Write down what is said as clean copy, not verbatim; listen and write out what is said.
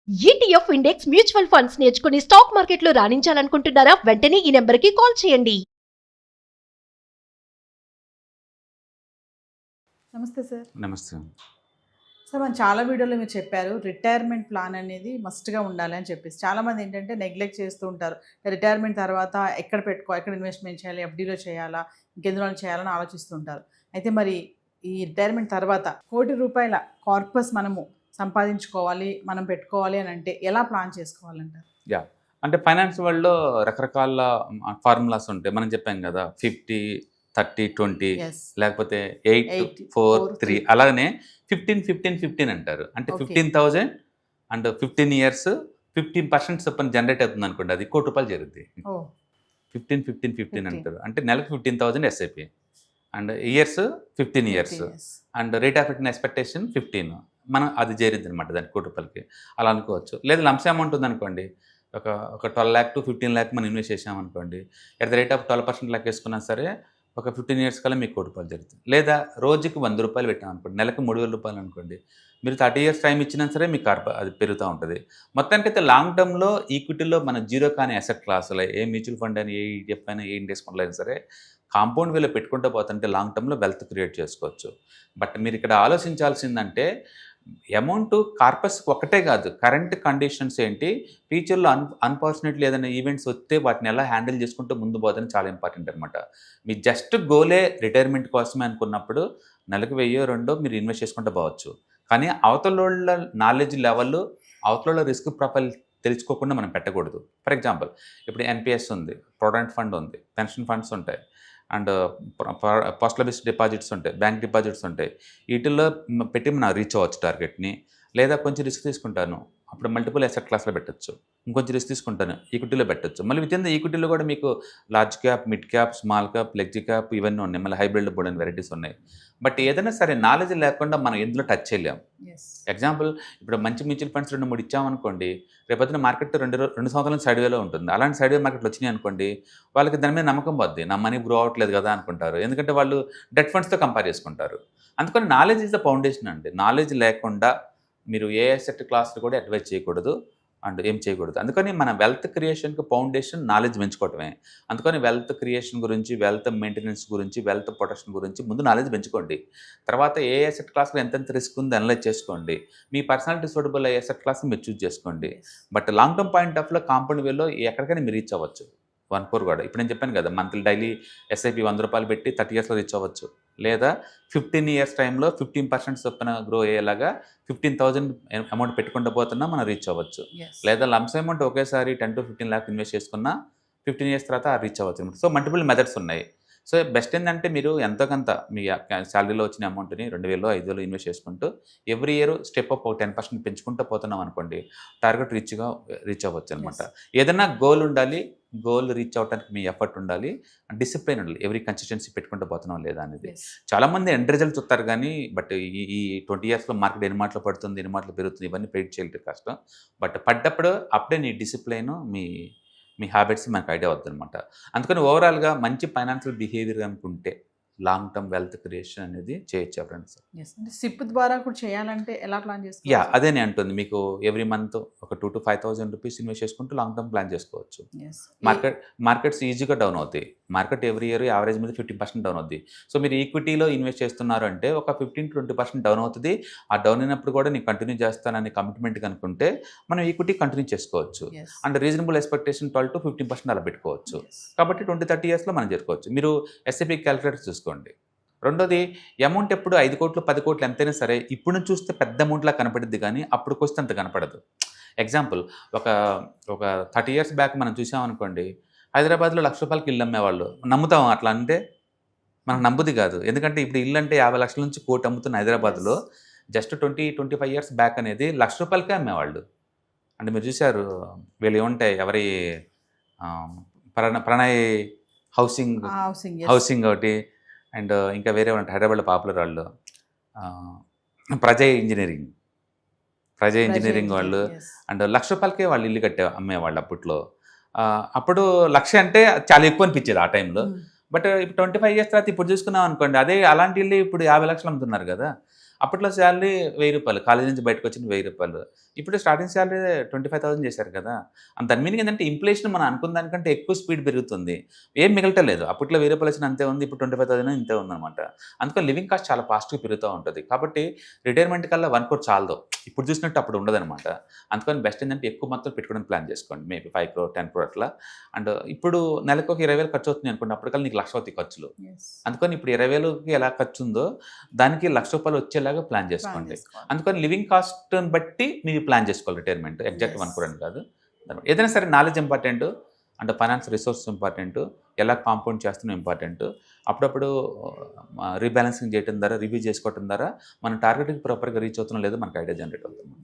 ETF index mutual funds నేర్చుకుని stock మార్కెట్లో రాణించాలనుకుంటున్నారా? వెంటనే ఈ నెంబర్కి కాల్ చేయండి. నమస్తే సార్. నమస్తే. సార్ మనం చాలా వీడియోలో మీరు చెప్పారు రిటైర్మెంట్ ప్లాన్ అనేది మస్ట్గా ఉండాలి అని చెప్పేసి. చాలామంది ఏంటంటే నెగ్లెక్ట్ చేస్తూ ఉంటారు. రిటైర్మెంట్ తర్వాత ఎక్కడ ఇన్వెస్ట్మెంట్ చేయాలి, ఎఫ్డీలో చేయాలా, ఇంకెందులో చేయాలని ఆలోచిస్తుంటారు. అయితే మరి ఈ రిటైర్మెంట్ తర్వాత ₹1,00,00,000 కార్పస్ మనము సంపాదించుకోవాలి, మనం పెట్టుకోవాలి అని అంటే ఎలా ప్లాన్ చేసుకోవాలంటారు? యా అంటే ఫైనాన్స్ వరల్డ్లో రకరకాల ఫార్ములాస్ ఉంటాయి. మనం చెప్పాం కదా 50, 30, 20 Yes. లేకపోతే 8, 4, 3 అలాగనే 15, 15, 15 అంటారు. అంటే Okay. 15,000 అండ్ 15 ఇయర్స్ 15% చొప్పున జనరేట్ అవుతుంది అనుకోండి, అది ₹1,00,00,000 జరుగుద్ది. ఓ 15, 15, 15 15. అంటారు. అంటే నెలకు 15,000 SIP and years 15 years and rate of return expectation 15. మనం అది చేరిద్ది అనమాట దానికి ₹1,00,00,000 అలా అనుకోవచ్చు. లేదా లంప్స్ అమౌంట్ ఉందనుకోండి, ఒక 12 lakh to 15 lakh మనం ఇన్వెస్ట్ చేసామనుకోండి, ఎట్ ద రేట్ ఆఫ్ 12% లెక్క వేసుకున్నా సరే ఒక 15 ఇయర్స్ కల్లా మీకు ₹1,00,00,000 జరుగుతుంది. లేదా రోజుకి ₹100 పెట్టాం అనుకోండి, నెలకు ₹3,000 అనుకోండి, మీరు 30 ఇయర్స్ టైం ఇచ్చినా సరే మీకు అది పెరుగుతూ ఉంటుంది. మొత్తానికైతే లాంగ్ టర్మ్లో ఈక్విటీలో మన జీరో కానీ అసెట్ క్లాసులు ఏ మ్యూచువల్ ఫండ్ అయినా, ఏ ఈటీఎఫ్ అయినా, ఏ ఇండెక్స్ ఫండ్లు అయినా సరే కాంపౌండ్ వేలో పెట్టుకుంటూ పోతుంటే లాంగ్ టర్మ్లో వెల్త్ క్రియేట్ చేసుకోవచ్చు. బట్ మీరు ఇక్కడ ఆలోచించాల్సిందంటే అమౌంట్ కార్పస్ ఒకటే కాదు, కరెంట్ కండిషన్స్ ఏంటి, ఫ్యూచర్లో అన్ఫార్చునేట్లీ ఏదైనా ఈవెంట్స్ వస్తే వాటిని ఎలా హ్యాండిల్ చేసుకుంటూ ముందు పోదని చాలా ఇంపార్టెంట్ అనమాట. మీ జస్ట్ గోలే రిటైర్మెంట్ కోసమే అనుకున్నప్పుడు నెలకు 1000-2 మీరు ఇన్వెస్ట్ చేసుకుంటూ పోవచ్చు. కానీ అవతల నాలెడ్జ్ లెవెల్, అవతల రిస్క్ ప్రొఫైల్ తెలుసుకోకుండా మనం పెట్టకూడదు. ఫర్ ఎగ్జాంపుల్ ఇప్పుడు ఎన్పిఎస్ ఉంది, ప్రొవిడెంట్ ఫండ్ ఉంది, పెన్షన్ ఫండ్స్ ఉంటాయి అండ్ పోస్టల్ బేస్డ్ డిపాజిట్స్ ఉంటాయి, బ్యాంక్ డిపాజిట్స్ ఉంటాయి. వీటిల్లో పెట్టి మనం రీచ్ అవ్వచ్చు టార్గెట్ని. లేదా కొంచెం రిస్క్ తీసుకుంటాను, అప్పుడు మల్టిపుల్ అసెట్ క్లాస్లో పెట్టచ్చు. ఇంకొంచెం రిస్క్ తీసుకుంటాను, ఈక్విటీలో పెట్టచ్చు. మళ్ళీ విత్ ఇన్ ద ఈక్విటీలో కూడా మీకు large cap, mid cap, small cap, flexi cap ఇవన్నీ ఉన్నాయి. మళ్ళీ హైబ్రిడ్ బోర్డ్ అని వెరైటీస్ ఉన్నాయి. బట్ ఏదైనా సరే నాలెడ్జ్ లేకుండా మనం ఎందులో టచ్ చేయలేము. ఎగ్జాంపుల్ ఇప్పుడు మంచి మ్యూచువల్ ఫండ్స్ 2-3 ఇచ్చామనుకోండి, రేపొద్దున మార్కెట్ 2 సంవత్సరాల సైడ్ వేలో ఉంటుంది. అలాంటి సైడ్ వే మార్కెట్లు వచ్చినాయి అనుకోండి, వాళ్ళకి దాని మీద నమ్మకం పోద్ది, నా మనీ గ్రో అవ్వట్లేదు కదా అనుకుంటారు. ఎందుకంటే వాళ్ళు డెట్ ఫండ్స్తో కంపేర్ చేసుకుంటారు. అందుకని నాలెడ్జ్ ఈజ్ ద ఫౌండేషన్ అండి. నాలెడ్జ్ లేకుండా మీరు ఏ అసెట్ క్లాస్ని కూడా అడ్వైజ్ చేయకూడదు అండ్ ఏం చేయకూడదు. అందుకని మన వెల్త్ క్రియేషన్కి ఫౌండేషన్ నాలెడ్జ్ పెంచుకోవటమే. అందుకని వెల్త్ క్రియేషన్ గురించి, వెల్త్ మెయింటెనెన్స్ గురించి, వెల్త్ ప్రొటెక్షన్ గురించి ముందు నాలెడ్జ్ పెంచుకోండి. తర్వాత ఏ అసెట్ క్లాస్లో ఎంతెంత రిస్క్ ఉంది అనలైజ్ చేసుకోండి. మీ పర్సనాలిటీ సూటబుల్ అయ్యే అసెట్ క్లాస్ని మీరు చూస్ చేసుకోండి. But long term point of లో కాంపౌండ్ వేలో ఎక్కడికైనా మీరు రీచ్ అవ్వచ్చు. 1 crore కూడా ఇప్పుడు నేను చెప్పాను కదా, మంత్లీ డైలీ ఎస్ఐపి ₹100 పెట్టి 30 ఇయర్స్లో రీచ్ అవ్వచ్చు. లేదా 15 ఇయర్స్ టైంలో 15% చొప్పున గ్రో అయ్యేలాగా 15,000 అమౌంట్ పెట్టుకుంటూ పోతున్నా మనం రీచ్ అవ్వచ్చు. లేదా లంప్స్ అమౌంట్ ఒకేసారి 10 to 15 lakh ఇన్వెస్ట్ చేసుకున్నా 15 ఇయర్స్ తర్వాత రీచ్ అవ్వచ్చు అనమాట. సో మల్టిపుల్ మెథడ్స్ ఉన్నాయి. సో బెస్ట్ ఏంటంటే మీరు ఎంతో కొంత మీ శాలరీలో వచ్చిన అమౌంట్ని 2,000, 5,000 ఇన్వెస్ట్ చేసుకుంటూ ఎవ్రీ ఇయర్ స్టెప్ అప్ 10% పెంచుకుంటూ పోతున్నాం అనుకోండి, టార్గెట్ రీచ్ అవ్వచ్చు అనమాట. ఏదైనా గోల్ ఉండాలి, గోల్ రీచ్ అవ్వడానికి మీ ఎఫర్ట్ ఉండాలి, డిసిప్లిన్ ఉండాలి. ఎవరీ కన్సిస్టెన్సీ పెట్టుకుంటూ పోతున్నాం లేదా అనేది. చాలామంది ఎండ్ రిజల్ట్ చూస్తారు కానీ బట్ ఈ 20 ఇయర్స్లో మార్కెట్ ఎన్ని మాటలు పడుతుంది, ఎన్ని మాటలు పెరుగుతుంది, ఇవన్నీ ప్రెడిక్ట్ చేయలేదు కష్టం. బట్ పడ్డప్పుడు అప్పుడే నీ డిసిప్లైన్, మీ హ్యాబిట్స్ మనకు ఐడియా అవుతుంది అనమాట. అందుకని ఓవరాల్గా మంచి ఫైనాన్షియల్ బిహేవియర్ అనుకుంటే లాంగ్ టర్మ్ వెల్త్ క్రియేషన్ అనేది చేయొచ్చు ఫ్రెండ్స్. అంటే సిప్ ద్వారా కూడా చేయాలంటే ఎలా ప్లాన్ చేసుకోవాలి? యా అదే నేను అంటుంది, మీకు ఎవ్రీ మంత్ ఒక 2,000 to 5,000 రూపీస్ ఇన్వెస్ట్ చేసుకుంటూ లాంగ్ టర్మ్ ప్లాన్ చేసుకోవచ్చు. మార్కెట్స్ ఈజీగా డౌన్ అవుతాయి. మార్కెట్ ఎవ్రీ ఇయర్ యావరేజ్ మీద 50% డౌన్ అవుతుంది. సో మీరు ఈక్విటీలో ఇన్వెస్ట్ చేస్తున్నారు అంటే ఒక 15 to 20% డౌన్ అవుతుంది. ఆ డౌన్ అయినప్పుడు కూడా నేను కంటిన్యూ చేస్తానని కమిట్మెంట్ కనుకుంటే మనం ఈక్విటీ కంటిన్యూ చేసుకోవచ్చు. అండ్ రీజనబుల్ ఎక్స్పెక్టేషన్ 12 to 15% అలా పెట్టుకోవచ్చు. కాబట్టి 20-30 ఇయర్స్లో మనం చేసుకోవచ్చు. మీరు ఎస్ఐపి క్యాలిక్యులేటర్ చూసుకోండి. రెండోది, అమౌంట్ ఎప్పుడు 5 కోట్లు 10 కోట్లు ఎంతైనా సరే ఇప్పుడు నుంచి చూస్తే పెద్ద అమౌంట్లా కనపడుద్ది కానీ అప్పుడుకి వస్తే అంత కనపడదు. ఎగ్జాంపుల్ ఒక 30 years బ్యాక్ మనం చూసామనుకోండి, హైదరాబాద్లో ₹1,00,000 ఇల్లు అమ్మేవాళ్ళు. నమ్ముతాం అట్లా అంటే? మనకు నమ్ముది కాదు. ఎందుకంటే ఇప్పుడు ఇల్లు అంటే 50 లక్షల నుంచి ₹1 కోటి అమ్ముతున్న హైదరాబాద్లో జస్ట్ 20-25 years బ్యాక్ అనేది ₹1,00,000కే అమ్మేవాళ్ళు. అంటే మీరు చూశారు వీళ్ళు ఏముంటాయి, ఎవరి ప్రణయ్ హౌసింగ్ ఒకటి అండ్ ఇంకా వేరే ఉంటాయి హైదరాబాద్లో పాపులర్ వాళ్ళు, ప్రజయ్ ఇంజనీరింగ్ వాళ్ళు అండ్ ₹1,00,000కే వాళ్ళు ఇల్లు అమ్మేవాళ్ళు అప్పట్లో. అప్పుడు 1,00,000 అంటే చాలా ఎక్కువ అనిపించేది ఆ టైంలో. బట్ ఇప్పుడు 25 years తర్వాత ఇప్పుడు చూసుకున్నాం అనుకోండి, అదే అలాంటి ఇల్లు ఇప్పుడు 50 లక్షలు అమ్ముతున్నారు కదా. అప్పట్లో శాలరీ 1000 రూపాయలు, కాలేజీ నుంచి బయటకు వచ్చిన 1000 రూపాయలు. ఇప్పుడు స్టార్టింగ్ శాలరీ 25,000 చేశారు కదా. దాని మీనింగ్ ఏంటంటే ఇన్ఫ్లేషన్ మనం అనుకున్న దానికంటే ఎక్కువ స్పీడ్ పెరుగుతుంది, ఏం మిగలటలేదు. అప్పట్లో 1000 రూపాయలు వచ్చిన అంతే ఉంది, ఇప్పుడు 25,000 ఇంతే ఉందన్నమాట. అందుకని లివింగ్ కాస్ట్ చాలా ఫాస్ట్గా పెరుగుతూ ఉంటుంది. కాబట్టి రిటైర్మెంట్ కల్లా 1 crore చాలదు, ఇప్పుడు చూసినట్టు అప్పుడు ఉండదన్నమాట. అందుకని బెస్ట్ ఏంటంటే ఎక్కువ మొత్తం పెట్టుకోవడానికి ప్లాన్ చేసుకోండి, మేబీ 5 crore 10 crore అట్లా. అండ్ ఇప్పుడు నెలకు ఒక 20,000 ఖర్చు అవుతుంది అనుకోండి, అప్పటికల్లా నీకు 1,00,000 అవుతాయి ఖర్చులు. అందుకని ఇప్పుడు 20,000కి ఎలా ఖర్చు ఉందో దానికి 1,00,000 రూపాయలు వచ్చేలాగా ప్లాన్ చేసుకోండి. అందుకని లివింగ్ కాస్ట్ని బట్టి మీరు ప్లాన్ చేసుకోవాలి రిటైర్మెంట్, ఎగ్జాక్ట్ 1 crore అని కాదు. ఏదైనా సరే నాలెడ్జ్ ఇంపార్టెంట్, అంటే ఫైనాన్స్ రిసోర్స్ ఇంపార్టెంట్, ఎలా కాంపౌండ్ చేస్తున్నాం ఇంపార్టెంట్. అప్పుడప్పుడు రీబ్యాలెన్సింగ్ చేయడం ద్వారా, రివ్యూ చేసుకోవడం ద్వారా మన టార్గెట్కి ప్రాపర్గా రీచ్ అవుతున్నా లేదో మనకు ఐడియా జనరేట్ అవుతుంది.